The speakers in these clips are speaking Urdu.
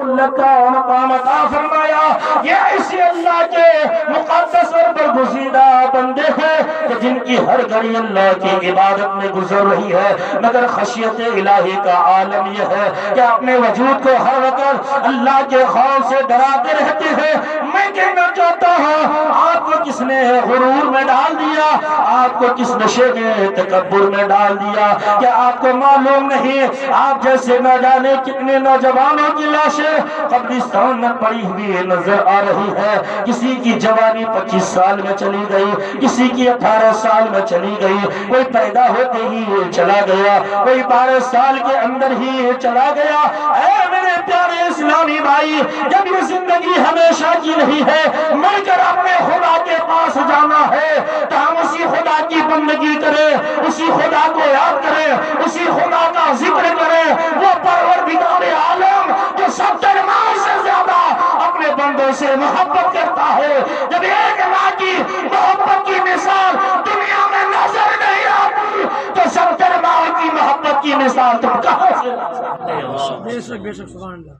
اللہ کا مقام عطا فرمایا. یہ ایسے اللہ کے مقدس اور برگزیدہ بندے ہیں کہ جن کی ہر گھڑی اللہ کی عبادت میں گزر رہی ہے، مگر خشیت الہی کا عالم یہ ہے کہ اپنے وجود کو ہر وقت اللہ کے خوف سے ڈراتے رہتے ہیں. میں کہنا چاہتا ہوں آپ کو کس نے غرور میں ڈال دیا؟ آپ کو کس نشے میں تکبر میں ڈال دیا؟ کیا آپ کو معلوم نہیں آپ جیسے نہ جانے کتنے نوجوانوں کی لاشیں قبرستان میں پڑی ہوئی نظر آ رہی ہے؟ کسی کی جوانی 25 سال میں چلی گئی، کسی کی 18 سال میں چلی گئی، کوئی پیدا ہوتے ہی چلا گیا، کوئی 12 سال کے اندر ہی چلا گیا. اے میرے پیارے اسلامی بھائی، جب یہ زندگی ہمیشہ کی نہیں ہے، مر کر اپنے خدا کے پاس جانا ہے تو ہم اسی خدا کی بندگی کریں، اسی خدا کو یاد کریں، اسی خدا کا ذکر کریں. وہ پروردگار عالم جو 70 ماہ سے زیادہ اپنے بندوں سے محبت کرتا ہے. جب ایک ماں کی محبت کی مثال دنیا میں نظر نہیں آتی تو 70 ماہ کی محبت کی مثال تم کہاں سے لا سکتے ہو؟ بے شک بے شک، سبحان اللہ.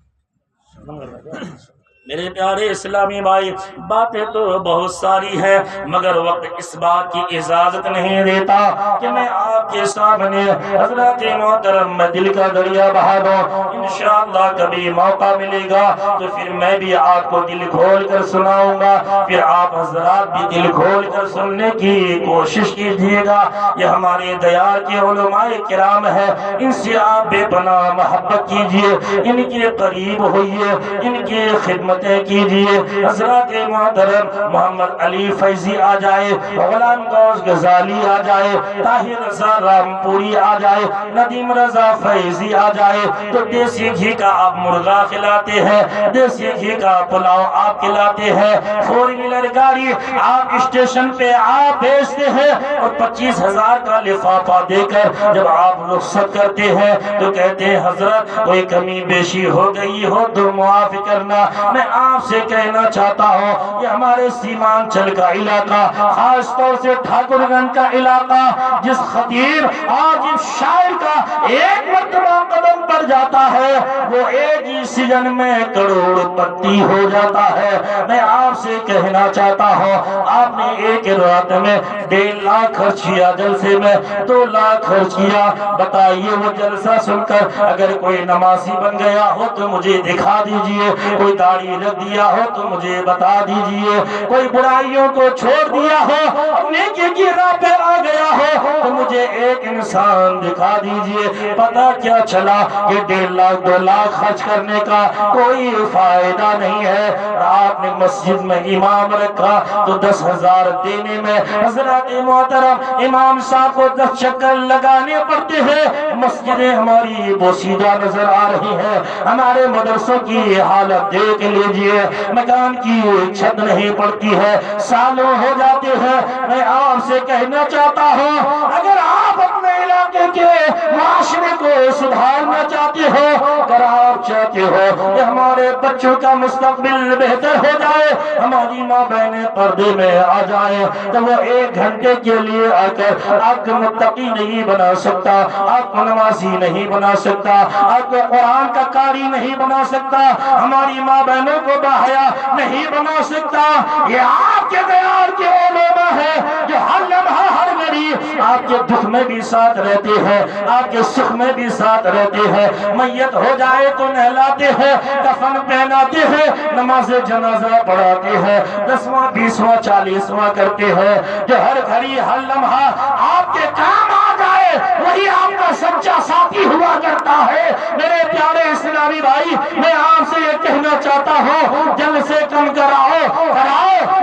میرے پیارے اسلامی بھائی، باتیں تو بہت ساری ہیں مگر وقت اس بات کی اجازت نہیں دیتا کہ میں آپ کے سامنے حضرت محترم میں دل کا دریا بہا دوں. انشاءاللہ کبھی موقع ملے گا تو پھر میں بھی آپ کو دل کھول کر سناؤں گا، پھر آپ حضرات بھی دل کھول کر سننے کی کوشش کیجیے گا. یہ ہمارے دیار کے علماء کرام ہیں، ان سے آپ بے پناہ محبت کیجیے، ان کے قریب ہوئیے، ان کی خدمتیں کیجیے. حضرت محترم محمد علی فیضی آ جائے، غلام غوث غزالی آ جائے، طاہر رضا رامپوری آ جائے، ندیم رضا فیضی آ جائے تو دیسی گھی کا آپ مرغا کھلاتے ہیں، دیسی گھی کا پلاؤ آپ کھلاتے ہیں، 4 ویلر گاڑی آپ اسٹیشن پہ آپ بھیجتے ہیں اور 25,000 کا لفافہ دے کر جب آپ رخصت کرتے ہیں تو کہتے ہیں حضرت کوئی کمی بیشی ہو گئی ہو تو معاف کرنا. میں آپ سے کہنا چاہتا ہوں یہ ہمارے سیمانچل کا علاقہ، خاص طور سے ٹھاکر گنج کا علاقہ، جس خطیب آج اس شاعر کا ایک مرتبہ قدم پر جاتا ہے وہ ایک ہی سیزن میں کروڑ پتی ہو جاتا ہے. میں آپ سے کہنا چاہتا ہوں آپ نے ایک رات میں 1.5 لاکھ خرچ کیا، جلسے میں 2 لاکھ خرچ کیا. بتائیے وہ جلسہ سن کر اگر کوئی نمازی بن گیا ہو تو مجھے دکھا دیجئے، کوئی داڑھی رکھ دیا ہو تو مجھے بتا دیجئے، کوئی برائیوں کو چھوڑ دیا ہو اور نیکی کی راہ پہ آ گیا ہو تو مجھے ایک انسان دکھا دیجئے. پتہ کیا چلا کہ 1.5 لاکھ 2 لاکھ خرچ کرنے کا کوئی فائدہ نہیں ہے. آپ نے مسجد میں امام رکھا تو 10,000 دینے میں حضرات محترم امام صاحب کو 10 چکر لگانے پڑتے ہیں. مسجدیں ہماری بوسیدہ نظر آ رہی ہیں، ہمارے مدرسوں کی حالت دیکھ لیجئے، مکان کی چھت نہیں پڑتی ہے، سالوں ہو جاتے ہیں. میں آپ سے کہنا چاہتا ہوں اگر آپ اپنے علاقے کے معاشرے کو سدھارنا چاہتے ہو، اگر آپ چاہتے ہو کہ ہمارے بچوں کا مستقبل بہتر ہو جائے، ہماری ماں بہنیں پردے میں آ جائیں تو وہ 1 گھنٹے کے لیے آ کر آپ کو متقی نہیں بنا سکتا، آپ کو نمازی نہیں بنا سکتا، آپ کو قرآن کا قاری نہیں بنا سکتا، ہماری ماں بہنوں کو باحیا نہیں بنا سکتا. یہ آپ کے دیار کے علماء ہیں جو ہر لمحہ ہر گھڑی آپ کے دکھ میں بھی ساتھ رہتے ہیں، آپ کے سکھ میں بھی ساتھ رہتے ہیں. میت ہو جائے تو نہلاتے ہیں، کفن پہناتے ہیں، نماز جنازہ پڑھاتے ہیں، 10واں 20واں 40واں کرتے ہیں. جو ہر گھڑی ہر لمحہ آپ کے کام آ جائے وہی آپ کا سچا ساتھی ہوا کرتا ہے. میرے پیارے اسلامی بھائی، میں آپ سے یہ کہنا چاہتا ہوں جلد سے کم کراؤ،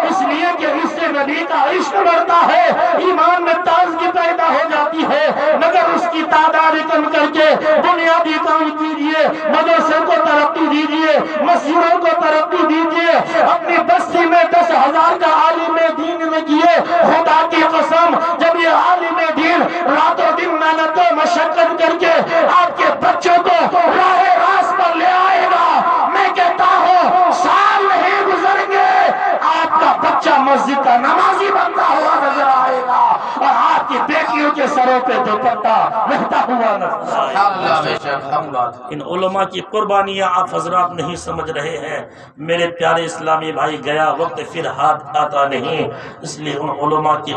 اس لیے کہ اس سے نبی کا عشق بڑھتا ہے، ایمان میں تازگی پیدا ہو جاتی ہے. مگر اس کی تعداد کم کر کے بنیادی کام کیجیے، مدرسے کو ترقی دیجیے، مسجدوں کو ترقی دیجیے. اپنی بستی میں 10,000 کا عالم دین لگیے. خدا کی قسم جب یہ عالم دین راتوں دن محنت و مشقت کر کے آپ کے بچوں کو راہ راست پر لے آئے گا، میں کہتا ہوں سال نہیں گزریں گے آپ کا بچہ مسجد کا نمازی بنتا ہوا نظر آئے گا اور آپ آپ کی بیٹیوں کے سروں پہ دوپٹہ بہتا ہوا نظر آئے۔ ان علماء کی قربانیاں آپ حضرات نہیں سمجھ رہے ہیں۔ میرے پیارے اسلامی بھائی، گیا وقت پھر ہاتھ آتا نہیں، اس لیے ان علماء کی